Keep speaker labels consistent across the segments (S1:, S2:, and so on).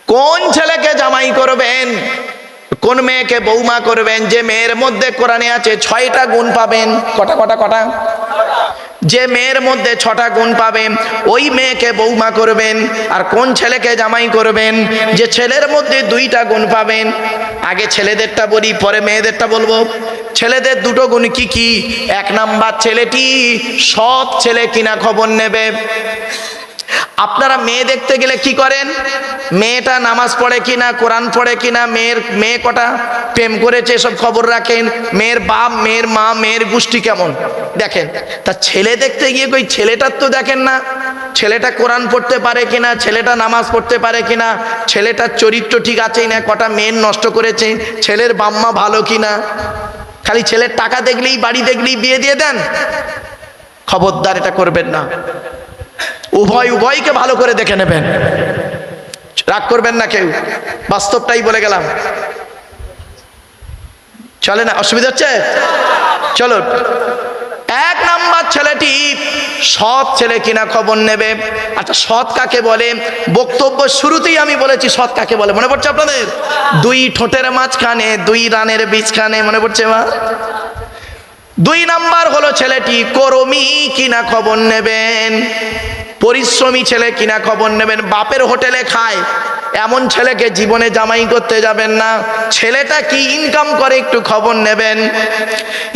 S1: কোন ছেলেকে জামাই করবেন, কোন মেয়েকে বৌমা করবেন, যে মেয়ের মধ্যে কোরআনে আছে 6টা গুণ পাবেন। কটা কটা কটা? যে মেয়ের মধ্যে 6টা গুণ পাবেন ওই মেয়েকে বৌমা করবেন। আর কোন ছেলেকে জামাই করবেন, যে ছেলের মধ্যে 2টা গুণ পাবেন। আগে ছেলেদেরটা বলি, পরে মেয়েদেরটা বলবো। ছেলেদের 2টো গুণ কি কি? 1 নাম্বার, ছেলেটি সৎ ছেলে কিনা খবর নেবে। আপনারা মেয়ে দেখতে গেলে কি করেন? মেয়েটা নামাজ পড়ে কিনা, কোরআন পড়ে কিনা, মেয়ে কটা প্রেম করেছে সব খবর রাখেন। মেয়ের বাপ, মেয়ের মা, মেয়ের গোষ্ঠী কেমন দেখেন। তা ছেলে দেখতে গিয়ে কই ছেলেটার তো দেখেন না। ছেলেটা কোরআন পড়তে পারে কিনা, ছেলেটা নামাজ পড়তে পারে কিনা, ছেলেটার চরিত্র ঠিক আছে না, কটা মেয়ের নষ্ট করেছে, ছেলের বাপ মা ভালো কিনা। খালি ছেলের টাকা দেখলেই, বাড়ি দেখলেই বিয়ে দিয়ে দেন। খবরদার, এটা করবেন না। উভয়কে ভালো করে দেখে নেবেন। রাগ করবেন না কেউ, বাস্তবটাই বলে গেলাম। চলে না? অসুবিধা হচ্ছে? চলো, 1 নাম্বার, ছেলেটি সৎ ছেলে কিনা খবর নেবে। আচ্ছা, সৎ কাকে বলে? বক্তব্য শুরুতেই আমি বলেছি সৎ কাকে বলে, মনে পড়ছে আপনাদের? 2 ঠোঁটের মাঝখানে 2 রানের বীজখানে, মনে পড়ছে মা? 2 নাম্বার হলো ছেলেটি কর্মী কিনা খবর নেবেন, পরিশ্রমী ছেলে কিনা খবর নেবেন। বাপের হোটেলে খায় এমন ছেলেকে জীবনে জামাই করতে যাবেন না। ছেলেটা কি ইনকাম করে একটু খবর নেবেন।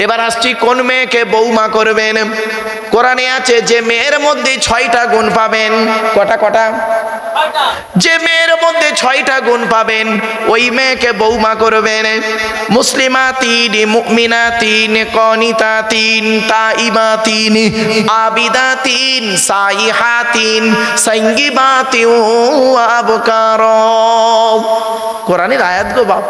S1: এবার আসছি, কোন মেয়েকে বৌমা করবেন। কোরআনে আছে যে মেয়ের মধ্যে 6টা গুণ পাবেন। কটা কটা? যে মেয়ের মধ্যে 6টা গুণ পাবেন ওই মেয়েকে বৌমা করবেন। মুসলিমাতিন, মুমিনাতিন, কনিতাতিন, তাইবাতিন, আবিদাতিন, সাইহাতিন, সাইয়্যিবাতিন ওয়া আবকার। কোরআনের আয়াত গো বাপ।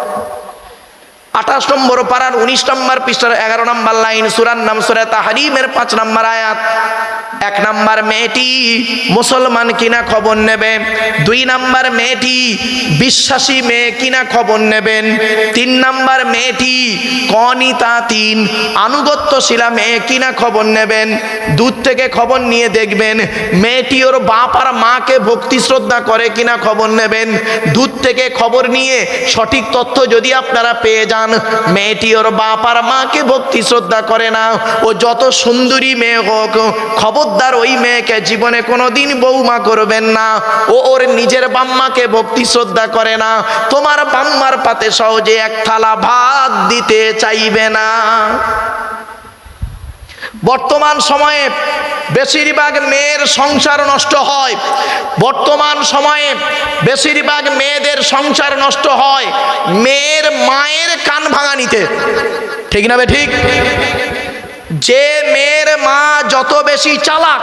S1: 28 নম্বর পারার 19 নম্বর পৃষ্ঠার 11 নম্বর লাইন, সূরার নাম সূরা তাহরিমের 5 নম্বর আয়াত। 1 নাম্বার, মেয়েটি মুসলমান কিনা খবর নেবে। 2 নাম্বার, মেয়েটি বিশ্বাসী মেয়ে কিনা খবর নেবেন। 3 নাম্বার, মেয়েটি কনিতাতিন, আনুগত্যশীলা মেয়ে কিনা খবর নেবেন। দূর থেকে খবর নিয়ে দেখবেন মেয়েটি ওর বাপ আর মাকে ভক্তি শ্রদ্ধা করে কিনা খবর নেবেন। দূর থেকে খবর নিয়ে সঠিক তথ্য যদি আপনারা পেয়ে যান মেয়েটি ওর বাপ আর মাকে ভক্তি শ্রদ্ধা করে না, ও যত সুন্দরী মেয়ে হোক, খবরদার ওই মেয়েকে জীবনে কোনোদিন বৌমা করবেন না। ও ওর নিজের বাম্মাকে ভক্তি শ্রদ্ধা করে না, তোমার বাম্মার পাতে সহজে 1 থালা ভাত দিতে চাইবে না। বর্তমান সময়ে বেশিরভাগ মেয়ের সংসার নষ্ট হয়। বর্তমান সময়ে বেশিরভাগ মেয়েদের সংসার নষ্ট হয় মেয়ের মায়ের কান ভাঙানিতে। ঠিক না বে ঠিক? যে মেয়ের মা যত বেশি চালাক,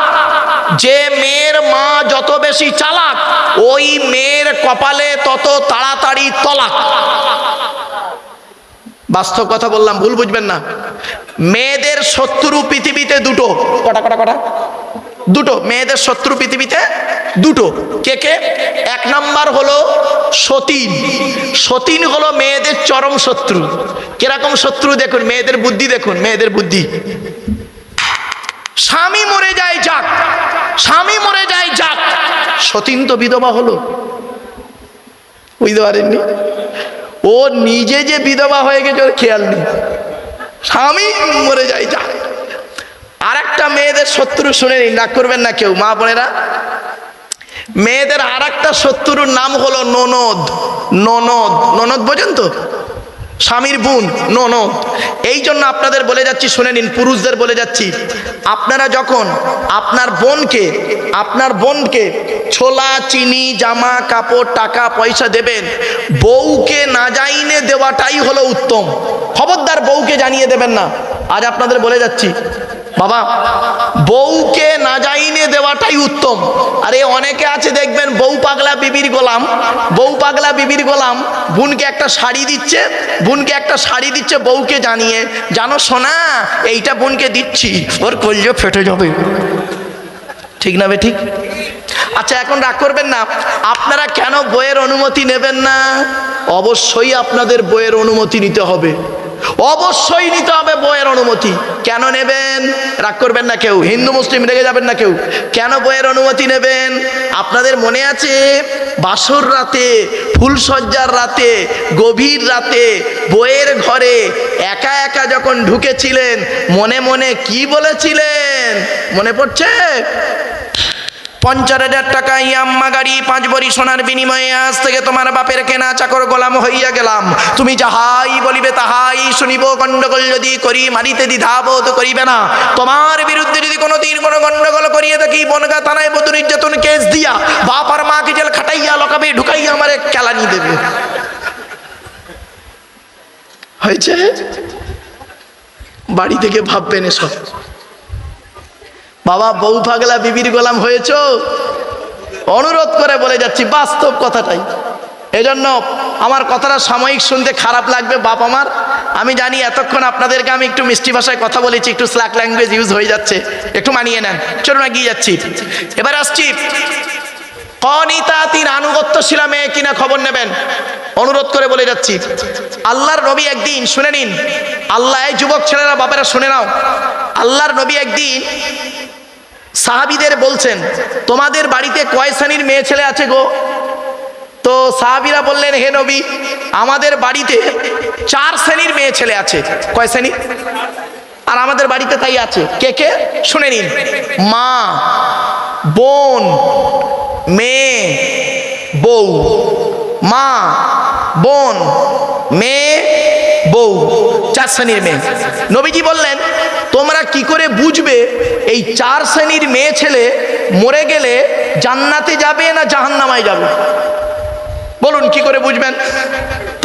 S1: যে মেয়ের মা যত বেশি চালাক, ওই মেয়ের কপালে তত তাড়াতাড়ি তলাক। বাস্তব কথা বললাম, ভুল বুঝবেন না। মেয়েদের শত্রু পৃথিবীতে 2টো। কটা কটা কটা? 2টো। মেয়েদের শত্রু পৃথিবীতে 2টো। কে কে? 1 নাম্বার হলো সতীন। সতীন হলো মেয়েদের চরম শত্রু। কিরকম শত্রু দেখুন, মেয়েদের বুদ্ধি দেখুন, মেয়েদের বুদ্ধি। স্বামী মরে যায় যাক, স্বামী মরে যায় যাক, সতীন তো বিধবা হলো। বুঝতে পারেননি? ও নিজে যে বিধবা হয়ে গেছে ওর খেয়াল নেই, স্বামী মরে যায় যাক। আর একটা মেয়েদের শত্রু শুনে নিন, রাগ করবেন না কেউ মা বোনেরা। মেয়েদের আর একটা শত্রুর নাম হলো ননদ। ননদ, ননদ বোঝেন তো? স্বামীর বোন, ননদ। এই জন্য আপনাদের বলে যাচ্ছি, শুনে নিন, পুরুষদের বলে যাচ্ছি, আপনারা যখন আপনার বোনকে ছোলা, চিনি, জামা কাপড়, টাকা পয়সা দেবেন, বউকে না জানিয়ে দেওয়াটাই হলো উত্তম। খবরদার বউকে জানিয়ে দেবেন না। আজ আপনাদের বলে যাচ্ছি বাবা, বউকে না জানিয়ে দেওয়াটাই উত্তম। আরে অনেকে আছে দেখবেন বউ পাগলা বিবির গোলাম, বউ পাগলা বিবির গোলাম, বোনকে একটা শাড়ি দিচ্ছে, বোনকে একটা শাড়ি দিচ্ছে বউকে জানিয়ে, জানো সোনা এইটা বোনকে দিচ্ছি, ওর কলজে ফেটে যাবে। ঠিক না বে ঠিক? আচ্ছা, এখন রাগ করবেন না, আপনারা কেন বইয়ের অনুমতি নেবেন না? অবশ্যই আপনাদের বইয়ের অনুমতি নিতে হবে। অবশ্যই নিতে হবে বইয়ের অনুমতি। কেন নেবেন? রাগ করবেন না কেউ, হিন্দু মুসলিম রেগে যাবেন না কেউ। কেন বইয়ের অনুমতি নেবেন? আপনাদের মনে আছে বাসর রাতে, ফুলসজ্জার রাতে, গভীর রাতে বইয়ের ঘরে একা একা যখন ঢুকেছিলেন মনে মনে কি বলেছিলেন? মনে পড়ছে? 50,000 টাকা ইয়াম্মা গাড়ি 5 ভরি সোনার বিনিময়ে আজ থেকে তোমার বাপের কেনা চাকর গোলাম হইয়া গেলাম। তুমি যাহাই বলিবে তাহাই শুনিব। গন্ডগোল যদি করি মারিতে দ্বিধাবোধ করিবে না। তোমার বিরুদ্ধে যদি কোনোদিন কোনো গন্ডগোল করিয়ে থাকি বনগা থানায় বধূ নির্যাতন কেস দিয়া বাপ আর মাকে জেল খাটাইয়া লকাবে ঢুকাইয়া আমারে কেলানি দেবে। হয়েছে? বাড়ি থেকে ভাববেন এসব। বাবা বউ পাগলা বিবির গোলাম হয়েছ? অনুরোধ করে বলে যাচ্ছি বাস্তব কথাটাই। এজন্য আমার কথাটা সাময়িক শুনতে খারাপ লাগবে বাপ আমার, আমি জানি। এতক্ষণ আপনাদেরকে আমি একটু মিষ্টি ভাষায় কথা বলেছি, একটু স্ল্যাক ল্যাঙ্গুয়েজ ইউজ হয়ে যাচ্ছে, একটু মানিয়ে নেন। চলুন এগিয়ে যাচ্ছি। এবার আসছি কনিতাতির আনুগত্যশীলা মেয়ে কিনা খবর নেবেন, অনুরোধ করে বলে যাচ্ছি। আল্লাহর নবী একদিন, শুনে নিন আল্লাহ, এই যুবক ছেলেরা বাপেরা শুনে নাও, আল্লাহর নবী একদিন সাহাবীদের বলছেন তোমাদের বাড়িতে কয় শ্রেণীর মেয়ে ছেলে আছে গো? তো সাহাবীরা বললেন হে নবী আমাদের বাড়িতে 4 শ্রেণীর মেয়ে ছেলে আছে। কয় শ্রেণী? আর আমাদের বাড়িতে তাই আছে। কে কে? শুনে নিন। মা, বোন, মেয়ে, বউ। মা, বোন, মেয়ে, বউ, 4 শ্রেণীর মেয়ে। নবীজি বললেন তোমরা কি করে বুঝবে এই 4 শ্রেণীর মেয়ে ছেলে মরে গেলে জান্নাতে যাবে না জাহান্নামায় যাবে? বলুন কি করে বুঝবেন?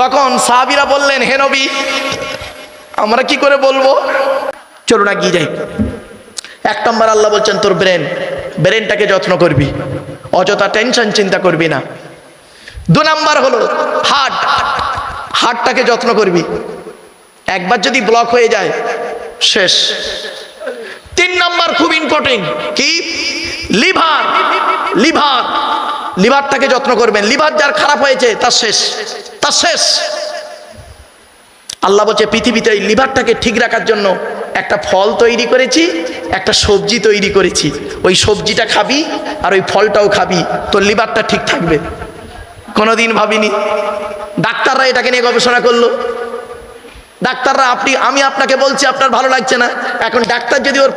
S1: তখন সাহাবীরা বললেন হে নবী আমরা কি করে বলবো? চলুন না গিয়ে যাই। 1 নম্বর আল্লাহ বলছেন তোর ব্রেনটাকে যত্ন করবি, অযথা টেনশন চিন্তা করবি না। 2 নম্বর হলো হার্টটাকে যত্ন করবি, একবার যদি ব্লক হয়ে যায় শেষ। 3 নম্বর খুব ইম্পর্টেন্ট কি? লিভারটাকে যত্ন করবেন। লিভার যার খারাপ হয়েছে তার শেষ। আল্লাহ বলছে পৃথিবীতে এই লিভারটাকে ঠিক রাখার জন্য একটা ফল তৈরি করেছি, একটা সবজি তৈরি করেছি। ওই সবজিটা খাবি আর ওই ফলটাও খাবি, তোর লিভারটা ঠিক থাকবে। কোনোদিন ভাবিনি। ডাক্তাররা এটাকে নিয়ে গবেষণা করলো। ডাক্তাররা আমি আপনাকে বলছি আপনার ভালো লাগছে না, এখন ডাক্তার যদি ওর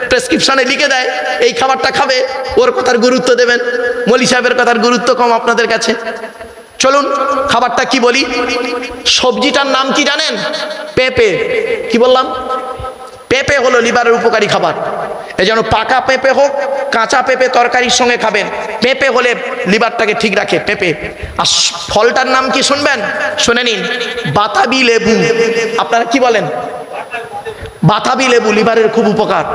S1: প্রেসক্রিপশনে লিখে দেয় এই খাবারটা খাবে, ওর কথার গুরুত্ব দেবেন। মলি সাহেবের কথার গুরুত্ব কম আপনাদের কাছে। চলুন খাবারটা কি বলি। সবজিটার নাম কি জানেন? পেঁপে। কি বললাম? পেঁপে হলো লিভারের উপকারী খাবার। এই জন্য পাকা পেঁপে হোক কাঁচা পেঁপে তরকারির সঙ্গে খাবেন। পেঁপে হলে লিভারটাকে ঠিক রাখে পেঁপে। আর ফলটার নাম কি শুনবেন? শুনে নিন, বাতাবি লেবু। আপনারা কি বলেন? বাতাবি লেবু লিভারের খুব উপকার।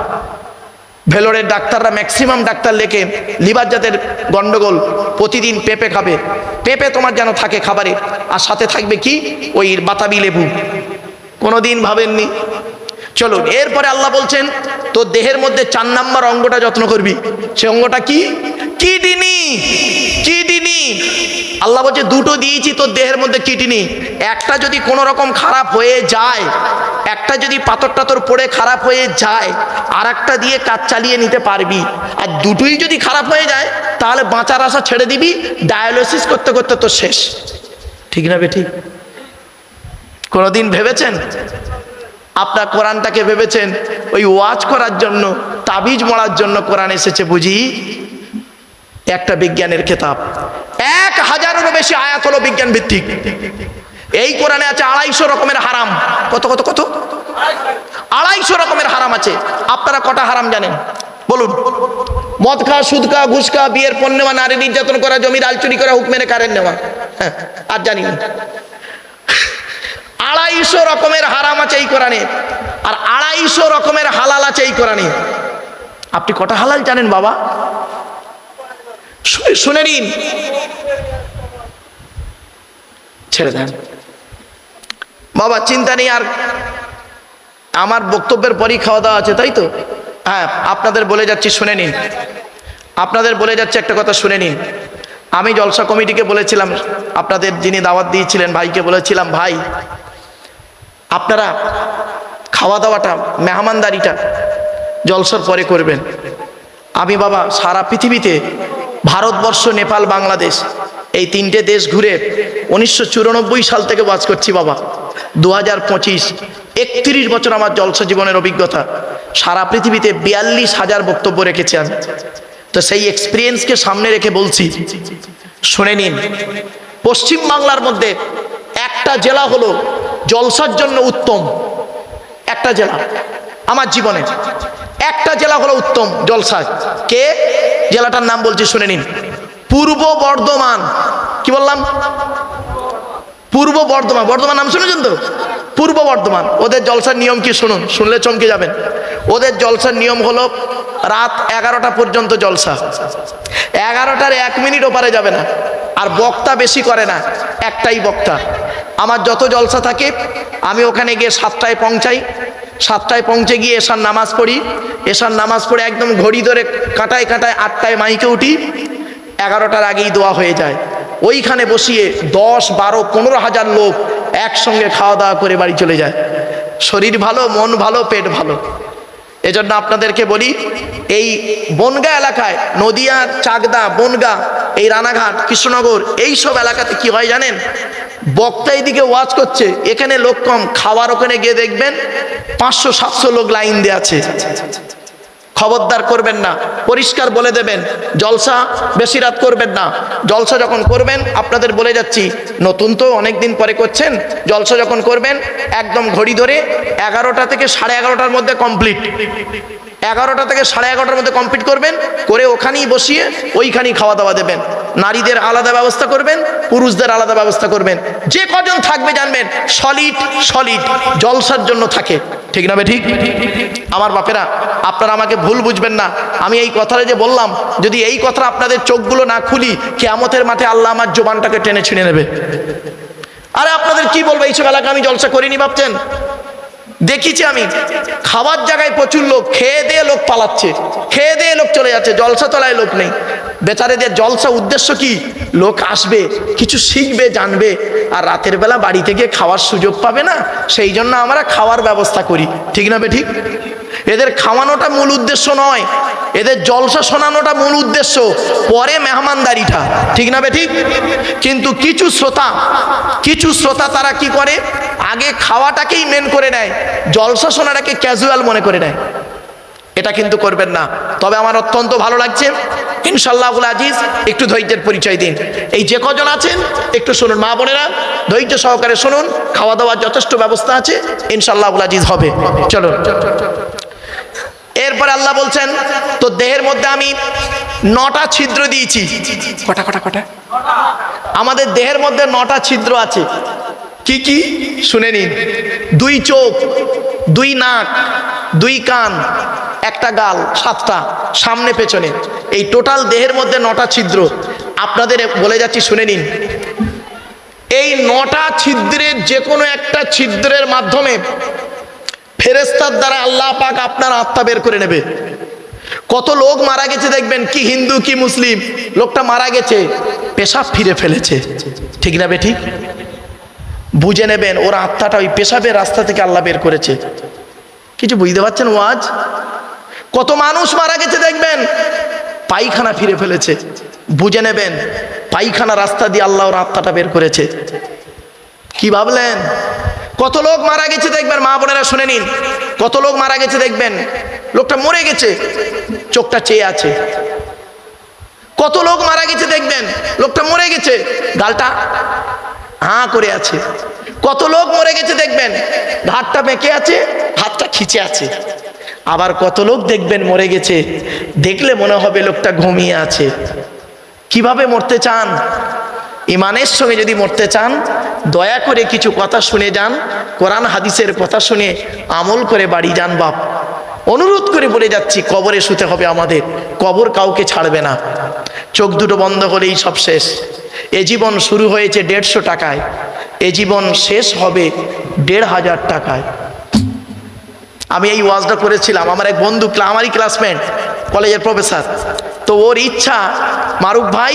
S1: ভেলোরের ডাক্তাররা ম্যাক্সিমাম ডাক্তার লেখে লিভার যাদের গন্ডগোল প্রতিদিন পেঁপে খাবে। পেঁপে তোমার যেন থাকে খাবারে, আর সাথে থাকবে কি? ওই বাতাবি লেবু। কোনোদিন ভাবেননি? চলুন এরপরে আল্লাহ বলছেন তোর দেহের মধ্যে 4 নম্বর অঙ্গটা যত্ন করবি। সে অঙ্গটা কি? কিডনি। আল্লাহ বলছে 2টো দিয়েছি তোর দেহের মধ্যে কিডনি। একটা যদি কোনো রকম খারাপ হয়ে যায়, একটা যদি পাথরটা তোর পড়ে খারাপ হয়ে যায়, আর একটা দিয়ে কাজ চালিয়ে নিতে পারবি। আর দুটোই যদি খারাপ হয়ে যায় তাহলে বাঁচার আশা ছেড়ে দিবি, ডায়ালিসিস করতে করতে তোর শেষ। ঠিক না বেঠিক? কোনোদিন ভেবেছেন? আপনার কোরআনটাকে ভেবেছেন ওই ওয়াজ করার জন্য, তাবিজ মরার জন্য কোরআন এসেছে বুঝি? একটা বিজ্ঞানের খেতাব। 1000-এরও বেশি আয়াত হলো বিজ্ঞান ভিত্তিক। এই কোরআনে আছে 250 রকমের হারাম। কত 250 রকমের হারাম আছে। আপনারা কটা হারাম জানেন বলুন? মদ খাওয়া, সুদ খাওয়া, ঘুষ খাওয়া, বিয়ের পণ নেওয়া, নারী নির্যাতন করা, জমি ডাল চুরি করা, হুক মেরে কারেন্ট নেওয়া। হ্যাঁ, আর জানি না। 250 রকমের হারাম আছে এই কোরআনে, আর 250 রকমের হালাল আছে এই কোরআনে। আপনি কটা হালাল জানেন বাবা? শুনে নিন। ছেড়ে দেন বাবা, চিন্তা নেই। আর আমার বক্তব্যের পরই খাওয়া দাওয়া আছে, তাই তো? হ্যাঁ, আপনাদের বলে যাচ্ছি শুনে নিন। আপনাদের বলে যাচ্ছে একটা কথা শুনে নিন। আমি জলসা কমিটিকে বলেছিলাম, আপনাদের যিনি দাওয়াত দিয়েছিলেন ভাইকে বলেছিলাম, ভাই আপনারা খাওয়া দাওয়াটা, মেহমানদারিটা জলসার পরে করবেন। আমি বাবা সারা পৃথিবীতে, ভারতবর্ষ, নেপাল, বাংলাদেশ, এই তিনটে দেশ ঘুরে 1994 সাল থেকে ওয়াজ করছি বাবা। 2025, 31 বছর আমার জলসা জীবনের অভিজ্ঞতা। সারা পৃথিবীতে 42,000 বক্তব্য রেখেছি আমি। তো সেই এক্সপিরিয়েন্সকে সামনে রেখে বলছি, শুনে নিন। পশ্চিম বাংলার মধ্যে একটা জেলা হলো জলসার জন্য উত্তম। একটা জেলা আমার জীবনে, একটা জেলা হলো উত্তম জলসা। কে? জেলাটার নাম বলছি, শুনে নিন। পূর্ব বর্ধমান। কি বললাম? পূর্ব বর্ধমান। বর্ধমান নাম শুনেছেন তো? পূর্ব বর্ধমান। ওদের জলসার নিয়ম কি শুনুন, শুনলে চমকে যাবেন। ওদের জলসার নিয়ম হলো রাত 11টা পর্যন্ত জলসা। 11টার 1 মিনিট ওপারে যাবে না। আর বক্তা বেশি করে না, একটাই বক্তা। আমার যত জলসা থাকে আমি ওখানে গিয়ে 7টায় পৌঁছাই। 7টায় পৌঁছে গিয়ে এশার নামাজ পড়ি। এশার নামাজ পড়ে একদম ঘড়ি ধরে কাঁটায় কাঁটায় 8টায় মাইকে উঠি। 11টার আগেই দোয়া হয়ে যায়। ওইখানে বসিয়ে 10, 12, 15,000 লোক একসঙ্গে খাওয়া দাওয়া করে বাড়ি চলে যায়। শরীর ভালো, মন ভালো, পেট ভালো। এজন্য আপনাদেরকে বলি, এই বনগাঁ এলাকায়, নদিয়া, চাকদা, বনগাঁ, এই রানাঘাট, কৃষ্ণনগর, এই সব এলাকাতে কি হয় জানেন? বক্তা এইদিকে ওয়াজ করছে, এখানে লোক কম। খাওয়ার ওখানে গিয়ে দেখবেন 500-700 লোক লাইন দিয়ে আছে। খবরদার করবেন না, পরিষ্কার বলে দেবেন, জলসা বেশি রাত করবেন না। জলসা যখন করবেন, আপনাদের বলে যাচ্ছি, নতুন তো অনেক দিন পরে করছেন, জলসা যখন করবেন একদম ঘড়ি ধরে 11টা থেকে 11:30টার মধ্যে কমপ্লিট। 11টা থেকে 11:30টার মধ্যে কমপ্লিট করবেন, করে ওখানেই বসিয়ে ওইখানেই খাওয়া দাওয়া দেবেন। নারীদের আলাদা ব্যবস্থা করবেন, পুরুষদের আলাদা ব্যবস্থা করবেন। যে কজন থাকবে জানবেন সলিড সলিড জলসার জন্য থাকে। ঠিক না বে ঠিক? আমার বাপেরা, আপনারা আমাকে ভুল বুঝবেন না। আমি এই কথাটা যে বললাম, যদি এই কথা আপনাদের চোখগুলো না খুলি, কিয়ামতের মাঠে আল্লাহ আমার জবানটাকে টেনে ছিঁড়ে নেবে। আরে আপনাদের কি বলবো, এইসব এলাকা আমি জলসা করিনি ভাবছেন? দেখেছি আমি, খাবার জায়গায় প্রচুর লোক, খেয়ে দিয়ে লোক পালাচ্ছে, খেয়ে দিয়ে লোক চলে যাচ্ছে, জলসা তলায় লোক নেই। বেচারেদের জলসা উদ্দেশ্য কি? লোক আসবে, কিছু শিখবে, জানবে, আর রাতের বেলা বাড়ি থেকে খাওয়ার সুযোগ পাবে না, সেই জন্য আমরা খাওয়ার ব্যবস্থা করি। ঠিক না বে ঠিক? এদের খাওয়ানোটা মূল উদ্দেশ্য নয়, এদের জলসা শোনানোটা মূল উদ্দেশ্য, পরে মেহমানদারিটা। ঠিক না বে ঠিক? কিন্তু কিছু শ্রোতা তারা কি করে, আগে খাওয়াটাকেই মেন করে নেয়, জলসা শোনাটাকে ক্যাজুয়াল মনে করে নেয়। এটা কিন্তু করবেন না। তবে আমার অত্যন্ত ভালো লাগছে, ইনশাআল্লাহুল আজিজ। একটু ধৈর্যের পরিচয় দিন। এই যে কজন আছেন একটু শুনুন, মা বোনেরা ধৈর্য সহকারে শুনুন। খাওয়া দাওয়ার যথেষ্ট ব্যবস্থা আছে, ইনশাআল্লাহুল আজিজ হবে। চলো। এরপর আল্লাহ বলছেন, তো দেহের মধ্যে আমি 9টা ছিদ্র দিয়েছি। কটা? আমাদের দেহের মধ্যে 9টা ছিদ্র আছে। কি কি? শুনে নিন। 2 চোখ, 2 নাক, 2 কান, 1টা গাল, 7টা সামনে পেছনে। এই টোটাল দেহের মধ্যে 9টা ছিদ্র। আপনাদের বলে যাচ্ছি, শুনে নিন। এই 9টা ছিদ্রের যে কোনো একটা ছিদ্রের মাধ্যমে ফেরেশতার দ্বারা আল্লাহ পাক আপনার আত্মা বের করে নেবে। কত লোক মারা গেছে দেখবেন, কি হিন্দু কি মুসলিম, লোকটা মারা গেছে, পেশাব ফিরে ফেলেছে। ঠিক না বে ঠিক? বুঝে নেবেন ওর আত্মাটা ওই পেশাবের রাস্তা থেকে আল্লাহ বের করেছে। কিছু বুঝতে পারছেন ওয়াজ? কত মানুষ মারা গেছে দেখবেন, পায়খানা ফিরে ফেলেছে। বুঝে নেবেন পায়খানা রাস্তা দিয়ে আল্লাহ ওর আত্মাটা বের করেছে। কি ভাবলেন? কত লোক মারা গেছে দেখবেন, মা বোনেরা শুনে নিন। কত লোক মারা গেছে দেখবেন, লোকটা মরে গেছে, চোখটা চেয়ে আছে। কত লোক মারা গেছে দেখবেন, লোকটা মরে গেছে, গালটা হাঁ করে আছে। কত লোক মরে গেছে দেখবেন, ঘাটটা বেঁকে আছে, হাতটা খিচে আছে। আবার কত লোক দেখবেন মরে গেছে, দেখলে মনে হবে লোকটা ঘুমিয়ে আছে। কিভাবে মরতে চান? ইমানের সঙ্গে যদি মরতে চান, দয়া করে কিছু কথা শুনে যান, কোরআন হাদিসের কথা শুনে আমল করে বাড়ি যান। বাপ, অনুরোধ করে বলে যাচ্ছি, কবরে শুতে হবে আমাদের, কবর কাউকে ছাড়বে না। চোখ দুটো বন্ধ হলেই সব শেষ। এ জীবন শুরু হয়েছে 150 টাকায়, এ জীবন শেষ হবে 1500 টাকায়। আমি এই ওয়াজটা করেছিলাম, আমার এক বন্ধু, আমারই ক্লাসমেট, কলেজের প্রফেসর। তো ওর ইচ্ছা, মারুফ ভাই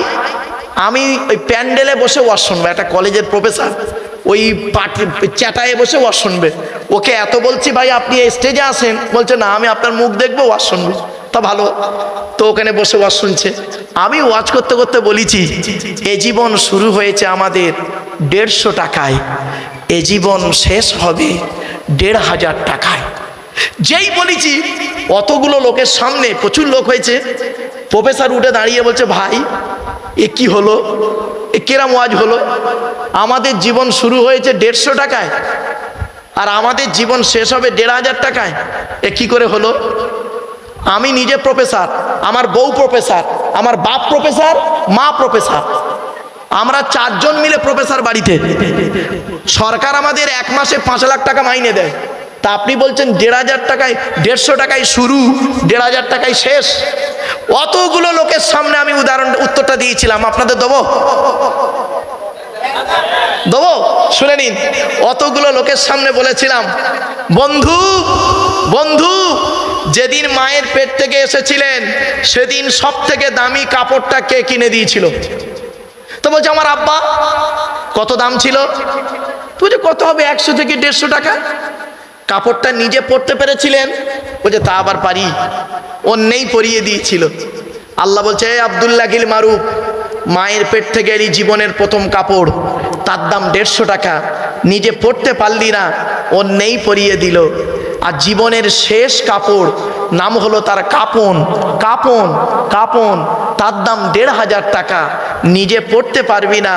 S1: আমি ওই প্যান্ডেলে বসে ওয়াজ শুনবো, একটা কলেজের প্রফেসর ওই চ্যাটায় বসে ওয়াজ শুনবে। ওকে এত বলছি ভাই আপনি স্টেজে আসেন, বলছে না আমি আপনার মুখ দেখবো ওয়াজ শুনবো। তা ভালো, তো ওখানে বসে ওয়াজ শুনছে। আমি ওয়াজ করতে করতে বলেছি এ জীবন শুরু হয়েছে আমাদের 150 টাকায়, এ জীবন শেষ হবে 1500 টাকায়। যেই বলেছি অতগুলো লোকের সামনে, প্রচুর লোক হয়েছে, প্রফেসর উঠে দাঁড়িয়ে বলছে ভাই এ কি হলো, এ কেরাম ওয়াজ হলো? আমাদের জীবন শুরু হয়েছে 150 টাকায় আর আমাদের জীবন শেষ হবে 1500 টাকায়, এ কি করে হলো? আমি নিজে প্রফেসর, আমার বউ প্রফেসর, আমার বাপ প্রফেসর, মা প্রফেসর, আমরা 4 জন মিলে প্রফেসর বাড়িতে। সরকার আমাদের 1 মাসে 5 লাখ টাকা মাইনে দেয়, তা আপনি বলছেন 1500 টাকায়, 150 টাকায় শুরু, 1500 টাকায় শেষ। অতগুলো লোকের সামনে আমি উত্তরটা দিয়েছিলাম, আপনাদের দেবো? দেবো? শুনে নিন। অতগুলো লোকের সামনে বলেছিলাম বন্ধু বন্ধু, যেদিন মায়ের পেট থেকে এসেছিলেন সেদিন সব থেকে দামি কাপড়টা কে কিনে দিয়েছিল? তো বলছে আমার আব্বা। কত দাম ছিল? বলছে কত হবে, 100 থেকে 150 টাকা। কাপড়টা নিজে পরতে পেরেছিলেন? বলছে তা আবার পারি, অন্যেই পরিয়ে দিয়েছিল। আল্লাহ বলছে আব্দুল্লাহ গিল মারুফ, মায়ের পেট থেকে এলি জীবনের প্রথম কাপড়, তার দাম 150 টাকা, নিজে পরতে পারলি না, অন্যেই পরিয়ে দিল। আর জীবনের শেষ কাপড় নাম হলো তার কাপন, কাপন, কাপন, তার দাম 1500 টাকা, নিজে পড়তে পারবি না,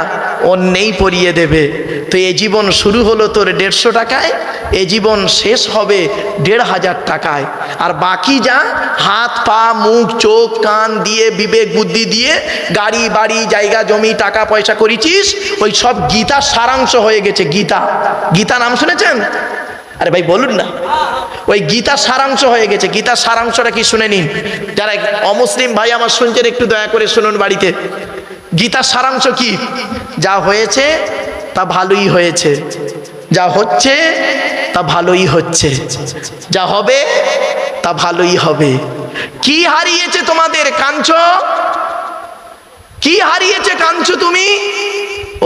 S1: অন্যেই পরিয়ে দেবে। তো এ জীবন শুরু হলো তোর 150 টাকায়, এ জীবন শেষ হবে 1500 টাকায়। আর বাকি যা হাত পা মুখ চোখ কান দিয়ে বিবেক বুদ্ধি দিয়ে গাড়ি বাড়ি জায়গা জমি টাকা পয়সা করেছিস, ওই সব গীতার সারাংশ হয়ে গেছে। গীতা, গীতা নাম শুনেছেন? আরে ভাই বলুন না, ওই গীতার সারাংশ হয়ে গেছে। গীতার সারাংশটা কি শুনে নিন। যারা অমুসলিম ভাই আমার শুনছেন একটু দয়া করে শুনুন বাড়িতে। গীতার সারাংশ কি? যা হয়েছে তা ভালোই হয়েছে, যা হচ্ছে তা ভালোই হচ্ছে, যা হবে তা ভালোই হবে। কি হারিয়েছে তোমাদের? কাঁদছো? কি হারিয়েছে কাঁদছো তুমি?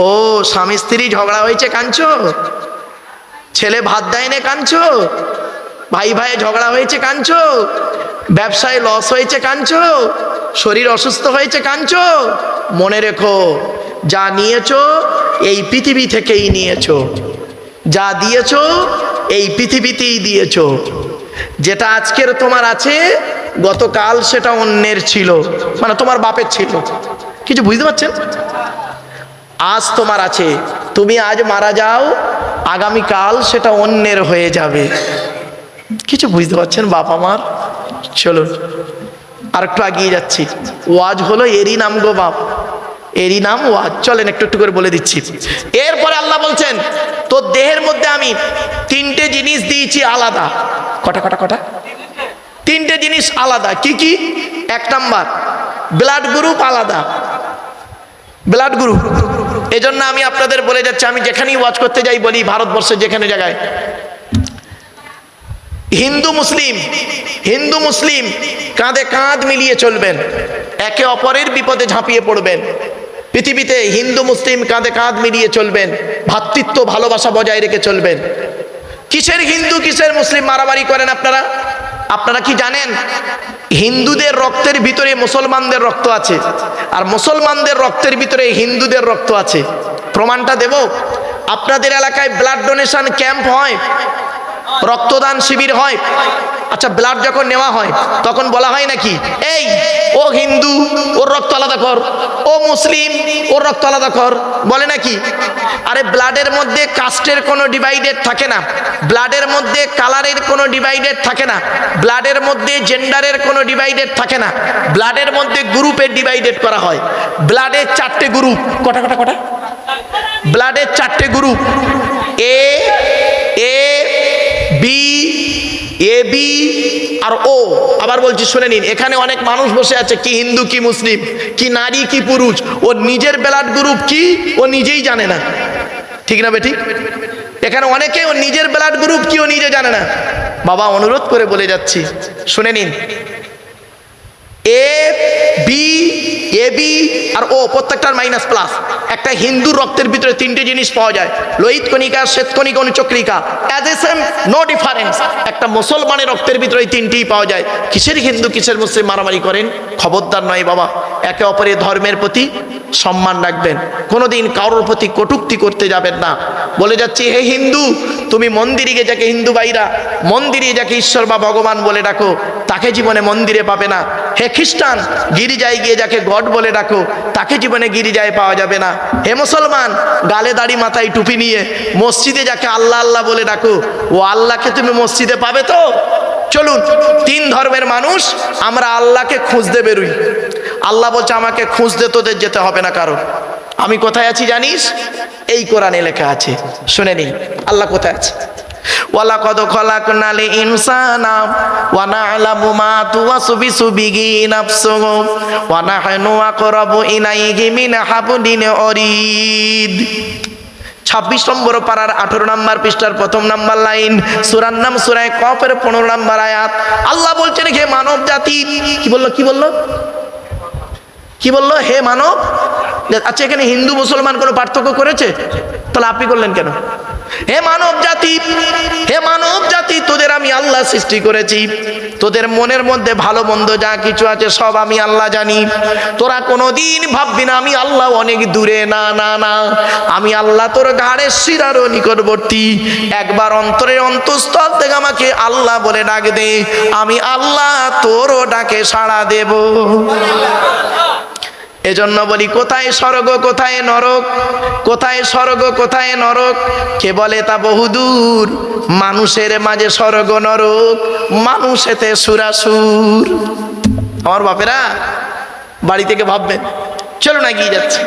S1: ও স্বামী স্ত্রী ঝগড়া হয়েছে কাঁদছো? ছেলে ভাত দেয় না কাঁদছো? ভাই ভাই ঝগড়া হয়েছে কাঁদছো? ব্যবসায় লস হয়েছে কাঁদছো? শরীর অসুস্থ হয়েছে কাঁদছো? মনে রেখো, যা নিয়েছো এই পৃথিবী থেকেই নিয়েছো, যা দিয়েছো এই পৃথিবীতেই দিয়েছো। যেটা আজকের তোমার আছে গতকাল সেটা অন্যের ছিল, মানে তোমার বাপের ছিল। কিছু বুঝতে পারছেন? আজ তোমার আছে, তুমি আজ মারা যাও, আগামীকাল সেটা অন্যের হয়ে যাবে। কিছু বুঝতে পারছেন বাপ আমার? চলুন আর একটু এগিয়ে যাচ্ছি। ওয়াজ হলো এরই নাম গো বাপ, এরই নাম ওয়াজ। চলেন একটু একটু করে বলে দিচ্ছি। এরপরে আল্লাহ বলছেন তোর দেহের মধ্যে আমি 3টে জিনিস দিয়েছি আলাদা। কটা কটা কটা? 3টে জিনিস আলাদা। কি কি? 1 নাম্বার ব্লাড গ্রুপ আলাদা, ব্লাড গ্রুপ। এজন্য আমি আপনাদের বলে যাচ্ছি, আমি যেখানেই ওয়াজ করতে যাই বলি ভারতবর্ষের যেখানে জায়গায় হিন্দু মুসলিম, হিন্দু মুসলিম কাঁধে কাঁধ মিলিয়ে চলবেন, একে অপরের বিপদে ঝাঁপিয়ে পড়বেন। পৃথিবীতে হিন্দু মুসলিম কাঁধে কাঁধ মিলিয়ে চলবেন, ভ্রাতৃত্ব ভালোবাসা বজায় রেখে চলবেন। কিসের হিন্দু কিসের মুসলিম মারামারি করেন আপনারা? আপনারা কি জানেন হিন্দুদের রক্তের ভিতরে মুসলমানদের রক্ত আছে, আর মুসলমানদের রক্তের ভিতরে হিন্দুদের রক্ত আছে? প্রমাণটা দেব। আপনাদের এলাকায় ব্লাড ডোনেশন ক্যাম্প হয়, রক্তদান শিবির হয়। আচ্ছা, ব্লাড যখন নেওয়া হয় তখন বলা হয় নাকি এই ও হিন্দু ওর রক্ত আলাদা কর, ও মুসলিম ওর রক্ত আলাদা কর, বলে নাকি? আরে ব্লাডের মধ্যে কাস্টের কোনো ডিভাইডেড থাকে না, ব্লাডের মধ্যে কালারের কোনো ডিভাইডেড থাকে না, ব্লাডের মধ্যে জেন্ডারের কোনো ডিভাইডেড থাকে না, ব্লাডের মধ্যে গ্রুপের ডিভাইডেড করা হয়। ব্লাডের 4টে গ্রুপ। কটা কটা কটা? ব্লাডের 4টে group, A A B, A B আর ও। আবার বলছি শুনে নিন, এখানে অনেক মানুষ বসে আছে, কি হিন্দু কি মুসলিম কি নারী কি পুরুষ, ও নিজের ব্লাড গ্রুপ কি ও নিজেই জানে না। ঠিক না বেঠিক? এখানে অনেকে ও নিজের ব্লাড গ্রুপ কি ও নিজে জানে না। বাবা অনুরোধ করে বলে যাচ্ছি শুনে নিন, এ বি এ বি আর ও প্রত্যেকটার মাইনাস প্লাস। একটা হিন্দুর রক্তের ভিতরে তিনটে জিনিস পাওয়া যায়, লোহিত কণিকা, শ্বেত কণিকা, অনুচক্রিকা, as a same, no difference. একটা মুসলমানের রক্তের ভিতরে এই তিনটেই পাওয়া যায়। কিসের হিন্দু কিসের মুসলিম মারামারি করেন? খবরদার নয় বাবা, একে অপরের ধর্মের প্রতি সম্মান রাখবেন, কোনোদিন কারোর প্রতি কটূক্তি করতে যাবেন না। বলে যাচ্ছি, হে হিন্দু, তুমি মন্দিরে গিয়ে যাকে হিন্দু ভাইরা মন্দিরে যাকে ঈশ্বর বা ভগবান বলে ডাকো, তাকে জীবনে মন্দিরে পাবে না। হে খ্রিস্টান, গির্জায় গিয়ে যাকে গড বলে ডাকো, তাকে জীবনে গির্জায় পাওয়া যাবে না। হে মুসলমান, গালে দাড়ি মাথায় টুপি নিয়ে মসজিদে যাকে আল্লাহ আল্লাহ বলে ডাকো, ও আল্লাহকে তুমি মসজিদে পাবে তো? চলুন, তিন ধর্মের মানুষ আমরা আল্লাহকে খুঁজতে বেরোই। আল্লাহ বলছে, আমাকে খুঁজতে তোদের যেতে হবে না কারো। আমি কোথায় আছি জানিস? এই কোরআনে লেখা আছে, শুনে নিন আল্লাহ কোথায় আছে। ওয়ালাকাদ খালাকনাল ইনসানা ওয়া না'লামু মা তুওয়াসবিসু বিহি নাফসুহু ওয়া নাহনু আকরাবু ইলাইহি মিন হাবলিল ওয়ারিদ। 26 নম্বর পারার 18 নম্বর পৃষ্ঠার প্রথম নম্বর লাইন, সূরার নাম সূরা কফের 15 নম্বর আয়াত। আল্লাহ বলছেন, হে মানব জাতি, কি বললো কি বললো কি বললো? হে মানব। আচ্ছা, এখানে হিন্দু মুসলমান কোনো পার্থক্য করেছে? তাহলে আপনি করলেন কেন? হে মানব জাতি, হে মানব জাতি, তোদের আমি আল্লাহ সৃষ্টি করেছি। তোদের মনের মধ্যে ভালো মন্দ যা কিছু আছে সব আমি আল্লাহ জানি। তোরা কোনোদিন ভাববি না আমি আল্লাহ অনেক দূরে, না না না, আমি আল্লাহ তোর ঘাড়ের শিরারও নিকটবর্তী। একবার অন্তরের অন্তঃস্থল থেকে আমাকে আল্লাহ বলে ডাক দে, আমি আল্লাহ তোরও ডাকে সাড়া দেব। এজন্য বলি, কোথায় স্বর্গ কোথায় নরক, কোথায় স্বর্গ কোথায় নরক? কে বলে তা বহুদূর। মানুষের মাঝে স্বর্গ নরক, মানুষেতে সুরাসুর। আমার বাপেরা বাড়ি থেকে ভাববেন, চলো না এগিয়ে যাচ্ছে।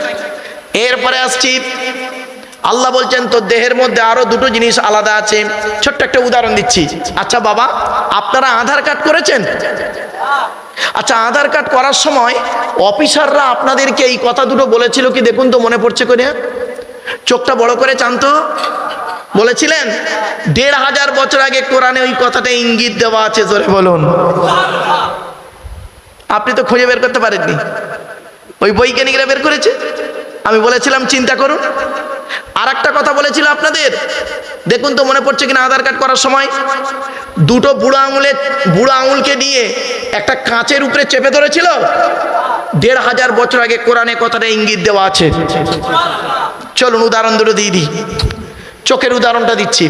S1: এরপরে আসছি, আল্লাহ বলছেন তোর দেহের মধ্যে আরো দুটো জিনিস আলাদা আছে। ছোট্ট একটা উদাহরণ দিচ্ছি। আচ্ছা বাবা, আপনারা আধার কার্ড করেছেন? আচ্ছা, আধার কার্ড করার সময় অফিসাররা আপনাদেরকে এই কথা দুটো বলেছিল কি? দেখুন তো, মনে পড়ছে করে, চোখটা বড় করে চান তো। বলেছিলেন? 1500 বছর আগে কোরআনে ওই কথাটা ইঙ্গিত দেওয়া আছে, জোরে বলুন। আপনি তো খুঁজে বের করতে পারেননি, ওই বৈজ্ঞানিকরা বের করেছে। আমি বলেছিলাম চিন্তা করুন। আর একটা কথা বলেছিল আপনাদের, দেখুন তো মনে পড়ছে কিনা? আধার কার্ড করার সময় দুটো বুড়ো আঙুলকে নিয়ে একটা কাঁচের উপরে চেপে ধরেছিল। 1500 বছর আগে কোরআনে কথাটা ইঙ্গিত দেওয়া আছে। চলুন উদাহরণ দুটো দিয়ে দিই। চোখের উদাহরণটা দিচ্ছি।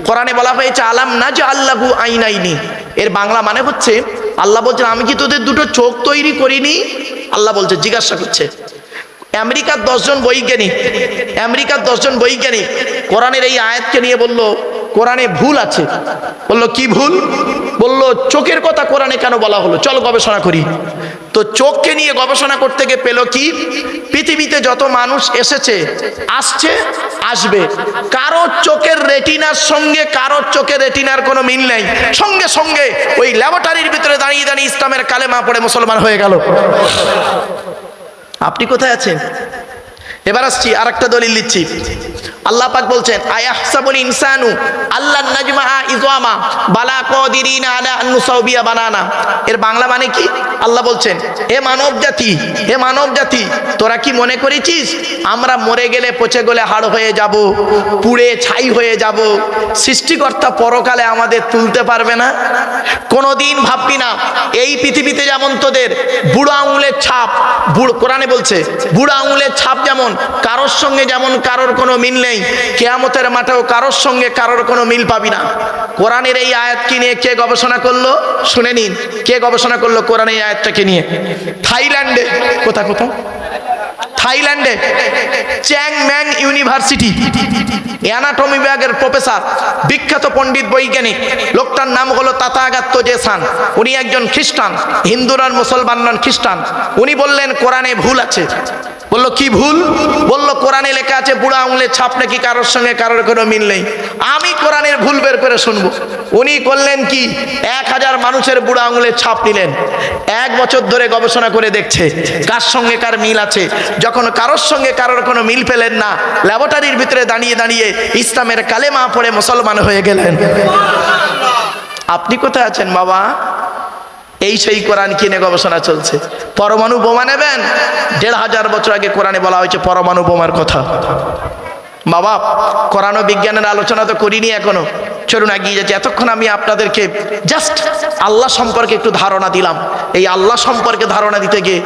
S1: কোরআনে বলা হয়েছে আলাম নাজআল লাহু আইনাইনি। এর বাংলা মানে হচ্ছে, আল্লাহ বলছেন আমি কি তোদের দুটো চোখ তৈরি করিনি? আল্লাহ বলছে, জিজ্ঞাসা করছে। আমেরিকার 10 জন বৈজ্ঞানিক কোরআনের এই আয়াতকে নিয়ে বলল কোরআনে ভুল আছে। বললো কি ভুল? বললো চোখের কথা কোরআনে কেন বলা হলো, চল গবেষণা করি। তো চোখকে নিয়ে গবেষণা করতে গিয়ে পেল কি, পৃথিবীতে যত মানুষ এসেছে, আসছে, আসবে, কারোর চোখের রেটিনার সঙ্গে কারোর চোখের রেটিনার কোনো মিল নেই। সঙ্গে সঙ্গে ওই ল্যাবরেটরির ভিতরে দাঁড়িয়ে দাঁড়িয়ে ইসলামের কালেমা পড়ে মুসলমান হয়ে গেল। আপনি কোথায় আছেন? এবার আসছি, আর একটা দলিল দিচ্ছি। আল্লাহ পাক বলছেন আয়াহসাবুল ইনসানু আল্লাহ নাজমা ইজওয়ামা বালা কাদিরিনা আলা আন নুসাউবিয়া বানানা। এর বাংলা মানে কি? আল্লাহ বলছেন, হে মানব জাতি, হে মানব জাতি, তোরা কি মনে করেছিস আমরা মরে গেলে পচে গলে হাড় হয়ে যাব, পুড়ে ছাই হয়ে যাব, সৃষ্টিকর্তা পরকালে আমাদের তুলতে পারবে না? কোনোদিন ভাববি না। এই পৃথিবীতে যেমন তোদের বুড়ো আঙুলের ছাপ, কোরআনে বলছে বুড়ো আঙুলের ছাপ যেমন কারোর সঙ্গে যেমন কারোর কোনো মিল নেই, কিয়ামতের মাঠেও কারোর সঙ্গে কারোর কোনো মিল পাবি না। কোরআনের এই আয়াতকে নিয়ে কে গবেষণা করলো? শুনে নিন, কে গবেষণা করলো কোরআনের এই আয়াতটাকে নিয়ে? থাইল্যান্ডে। কোথায়? থাইল্যান্ডে চ্যাং ম্যাং ইউনিভার্সিটি অ্যানাটমি বিভাগের প্রফেসর, বিখ্যাত পণ্ডিত বৈজ্ঞানিক, লোকটার নাম হলো তাথাগত জেসান। উনি একজন খ্রিস্টান, হিন্দুর আর মুসলমান নন, খ্রিস্টান। উনি বললেন কোরআনে ভুল আছে। বললো কি ভুল? বললো কোরআনে লেখা আছে বুড়া আঙুলের ছাপ নাকি কারোর সঙ্গে কারোর কোনো মিল নেই। আমি কোরআনের ভুল বের করে শুনবো। উনি করলেন কি, 1000 মানুষের বুড়া আঙুলের ছাপ নিলেন, 1 বছর ধরে গবেষণা করে দেখছে কার সঙ্গে কার মিল আছে। যখন কারোর সঙ্গে কারোর কোনো মিল পেলেন না, ল্যাবরেটরির ভিতরে দাঁড়িয়ে দাঁড়িয়ে ইসলামের কালেমা পড়ে মুসলমান হয়ে গেলেন। আপনি কোথায় আছেন বাবা? এই সেই কোরআন কিনে গবেষণা চলছে। পরমাণু বোমা নেবেন, 1500 বছর আগে কোরআনে বলা হয়েছে পরমাণু বোমার কথা। বাবা, কোরআন ও বিজ্ঞানের আলোচনা তো করিনি এখনো, চলুন এগিয়ে যাচ্ছি। এতক্ষণ আমি আপনাদেরকে জাস্ট আল্লাহ সম্পর্কে একটু ধারণা দিলাম। এই আল্লাহ সম্পর্কে ধারণা দিতে গিয়ে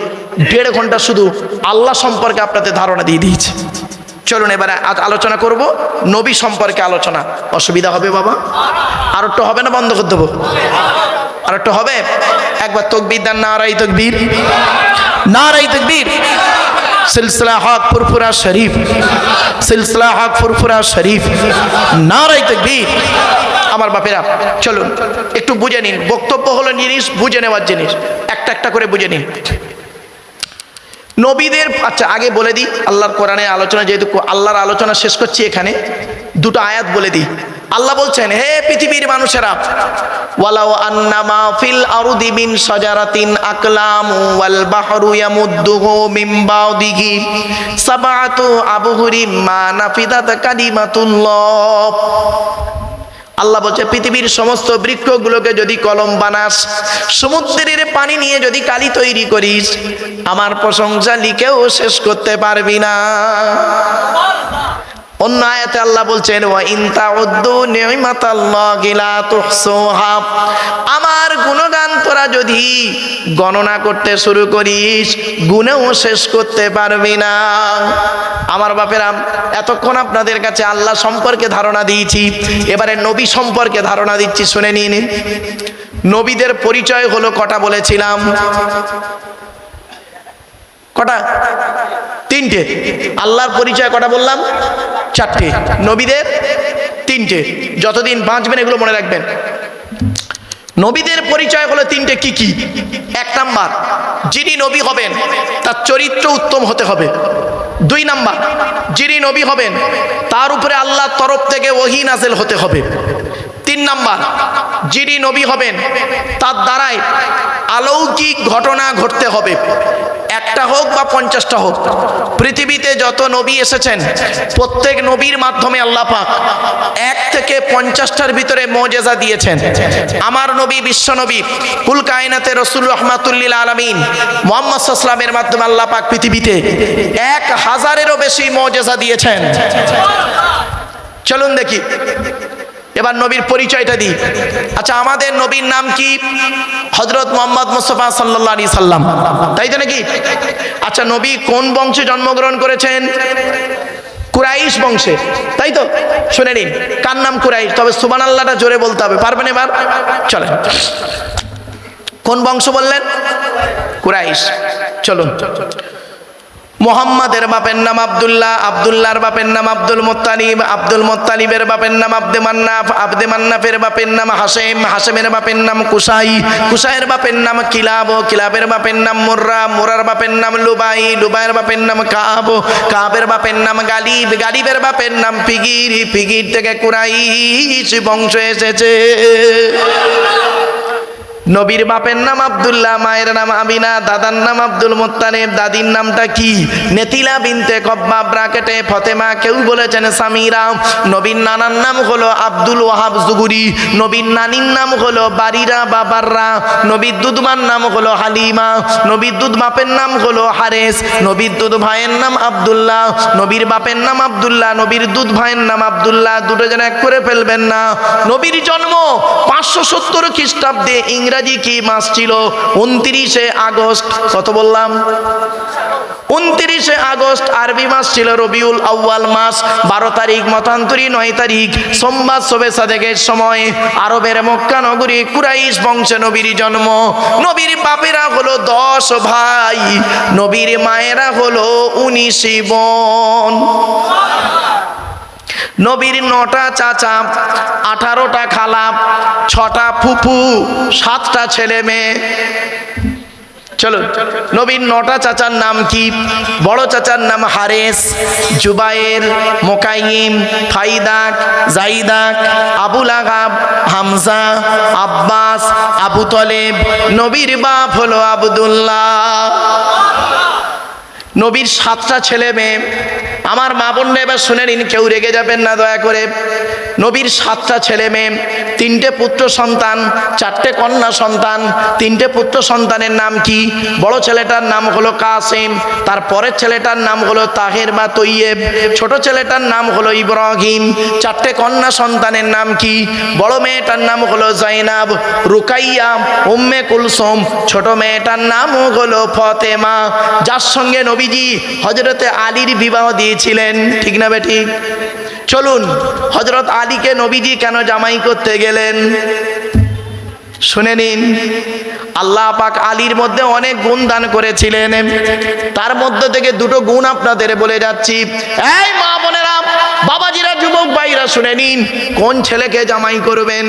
S1: 1.5 ঘন্টা শুধু আল্লাহ সম্পর্কে আপনাদের ধারণা দিয়ে দিয়েছি। চলুন এবারে আজ আলোচনা করব নবী সম্পর্কে আলোচনা। অসুবিধা হবে বাবা? আর একটু হবে না বন্ধ করে দেবো? আর একটু হবে? একবার তাকবীর দেন, নারায়ে তাকবীর, নারায়ে তাকবীর। সিলসিলা হক ফুরফুরা শরীফ, সিলসিলা হক ফুরফুরা শরীফ, নারায়ে তাকবীর। আমার বাপেরা চলুন একটু বুঝে নিন। বক্তব্য হলো জিনিস বুঝে নেওয়ার জিনিস, একটা একটা করে বুঝে নিন নবীদের। আচ্ছা আগে বলে দিই আল্লাহর কোরআনের আলোচনা, যেহেতু আল্লাহর আলোচনা শেষ করছি, এখানে দুটো আয়াত বলে দিই। আল্লাহ বলছেন, হে পৃথিবীর মানুষেরা, ওয়ালাউ আন্নামা ফিল আরদি মিন শাজারাতিন আকলামু ওয়াল বাহরু ইয়ামুদ্দুহু মিন বাদিহি সাবআতু আবহুরিম মা নাফিদাত কালিমাতুল্লাহ। আল্লাহ বলছে, পৃথিবীর সমস্ত বৃক্ষগুলোকে যদি কলম বানাস, সমুদ্রের পানি নিয়ে যদি কালি তৈরি করিস, আমার প্রশংসা লিখেও শেষ করতে পারবি না। অন্য আয়াতে আল্লাহ বলছেন, ওয়া ইন তাউদ্দু নি'মাতাল্লাহি লা তুহসুহা। আমার গুণগান তোরা যদি গণনা করতে শুরু করিস, গুণেও শেষ করতে পারবি না। আমার বাপেরা, এতক্ষণ আপনাদের কাছে আল্লাহ সম্পর্কে ধারণা দিয়েছি, এবারে নবী সম্পর্কে ধারণা দিচ্ছি, শুনে নিন। নবীদের পরিচয় হলো কটা বলেছিলাম? কটা? 3টে। আল্লাহর পরিচয় কটা বললাম? 4টে। নবীদের 3টে। যতদিন বাঁচবেন এগুলো মনে রাখবেন। নবীদের পরিচয় হলো 3টে। কি কি? 1 নাম্বার, যিনি নবী হবেন তার চরিত্র উত্তম হতে হবে। 2 নাম্বার, যিনি নবী হবেন তার উপরে আল্লাহর তরফ থেকে ওহী নাযিল হতে হবে। 3 নাম্বার, যিনি নবী হবেন তার দ্বারাই অলৌকিক ঘটনা ঘটতে হবে, একটা হোক বা 50টা হোক। পৃথিবীতে যত নবী এসেছেন প্রত্যেক নবীর মাধ্যমে আল্লাহ পাক 1 থেকে 50টার ভিতরে মুজিজা দিয়েছেন। আমার নবী, বিশ্ব নবী, কুল কায়নাতে রাসূল রাহমাতুল লিল আলামিন মুহাম্মদ সাল্লাল্লাহু আলাইহি ওয়াসাল্লামের মাধ্যমে আল্লাহ পাক পৃথিবীতে 1000-এরও বেশি মুজিজা দিয়েছেন। চলুন দেখি এবার নবীর পরিচয়টা দিই। আচ্ছা, আমাদের নবীর নাম কি? হযরত মুহাম্মদ মুস্তাফা সাল্লাল্লাহু আলাইহি সাল্লাম, তাই তো নাকি? আচ্ছা, নবী কোন বংশে জন্মগ্রহণ করেছেন? কুরাইশ বংশে, তাই তো? শুনে নিন, কার নাম কুরাইশ? তবে সুবহানাল্লাহটা জোরে বলতে হবে, পারবেন এবার? চলেন, কোন বংশ বললেন? কুরাইশ। চলুন, মুহাম্মাদের বাপের নাম আব্দুল্লাহ, আব্দুল্লাহর বাপের নাম আব্দুল মুত্তালিব, আব্দুল মুত্তালিবের বাপের নাম আব্দে মান্নাফ, আব্দে মান্নাফের বাপের নাম হাশেম, হাশেমের বাপের নাম কুসাই, কুসাইয়ের বাপের নাম কিলাব, কিলাবের বাপের নাম মুররা, মুরার বাপের নাম লুবাই, লুবাইয়ের বাপের নাম কাব, কাবের বাপের নাম গালিব, গালিবের বাপের নাম ফিগির, ফিগির থেকে কুরাইশ বংশ এসেছে। নবীর বাপের নাম আব্দুল্লাহ, মায়ের নাম আমিনা, দাদার নাম আব্দুল মুত্তালিব, দাদির নামটা কি? নেতিলা বিনতে কব্বাব ব্রাকেটে ফতেমা, কেউ বলেছেন সামিরা। নবীর নানার নাম হলো আব্দুল ওয়াহাব জুগুরি, নবীর নানির নাম হলো বারিরা বাবাররা, নবীর দুধমার নাম হলো হালিমা, নবীর দুধ বাপের নাম হলো হারেস, নবীর দুধ ভাইয়ের নাম আব্দুল্লাহ, নবীর বাপের নাম আব্দুল্লাহ, নবীর দুধ ভাইয়ের নাম আব্দুল্লাহ, দুটো যেন এক করে ফেলবেন না। নবীর জন্ম 570 খ্রিস্টাব্দে। ইংরেজি কি মাস ছিল? 29শে আগস্ট। কত বললাম? 29শে আগস্ট। আরবি মাস ছিল রবিউল আউয়াল মাস। 12 তারিখ মতান্তরী 9 তারিখ সোমবার শবে সাদেকের সময় আরবের মক্কা নগরী কুরাইশ বংশে নবীর জন্ম। নবীর বাপেরা হলো 10 ভাই, নবীর মায়েরা হলো 19 বোন। নবীর 9টা চাচা, 18টা খালা, 6টা ফুফু, 7টা ছেলে মেয়ে। চলো, নবীর 9টা চাচার নাম কি? বড় চাচার নাম হারেস, জুবায়ের, মোকাইম, ফাইদাক, জাইদাক, আবুল আগাব, হামজা, আব্বাস, আবু তলেব। নবীর বাপ হলো আব্দুল্লাহ। নবীর 7টা ছেলে মেয়ে। আমার মা বোনরা এবার শুনে নিন, কেউ রেগে যাবেন না দয়া করে। নবীর 7টা ছেলে মেয়ে, 3টে পুত্র সন্তান, 4টে কন্যা সন্তান। 3টে পুত্র সন্তানের নাম কি? বড় ছেলেটার নাম হলো কাসেম, তারপরের ছেলেটার নাম হলো তাহের বা তৈয়েব, ছোট ছেলেটার নাম হলো ইব্রাহিম। 4টে কন্যা সন্তানের নাম কি? বড় মেয়েটার নাম হলো জাইনাব, রুকাইয়া, উম্মে কুলসুম, ছোট মেয়েটার নাম হলো ফতেমা, যার সঙ্গে নবীজি হযরতে আলীর বিবাহ দিয়েছিলেন। ঠিক না বেঠিক? চলুন, হযরত আলীকে নবীজি কেন জামাই করতে গেলেন শুনে নিন। আল্লাহ পাক আলীর মধ্যে অনেক গুণ দান করেছিলেন, তার মধ্যে থেকে 2টো গুণ আপনাদের বলে যাচ্ছি। এই মা বোনেরা, বাবাজিরা, যুবক ভাইরা শুনে নিন, কোন ছেলেকে জামাই করবেন?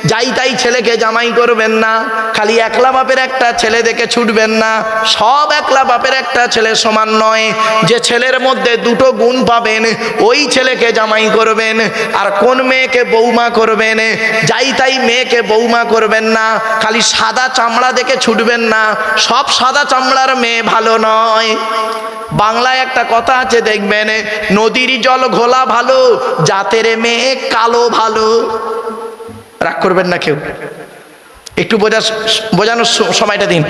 S1: যাই তাই ছেলেকে জামাই করবেন না। খালি একলা বাপের একটা ছেলে দেখে ছুটবেন না। সব একলা বাপের একটা ছেলে সমান নয়। যে ছেলের মধ্যে 2টো গুণ পাবেন, ওই ছেলেকে জামাই করবেন। আর কোন মেয়েকে বৌমা করবেন? যাই তাই মেয়েকে বৌমা করবেন না। খালি সাদা চামড়া দেখে ছুটবেন না। সব সাদা চামড়ার মেয়ে ভালো নয়। বাংলায় একটা কথা আছে দেখবেন, নদীর জল ঘোলা ভালো, জাতের মেয়ে কালো ভালো। রাগ করবেন না কেউ, একটু বোঝানোর সময়টা দিন।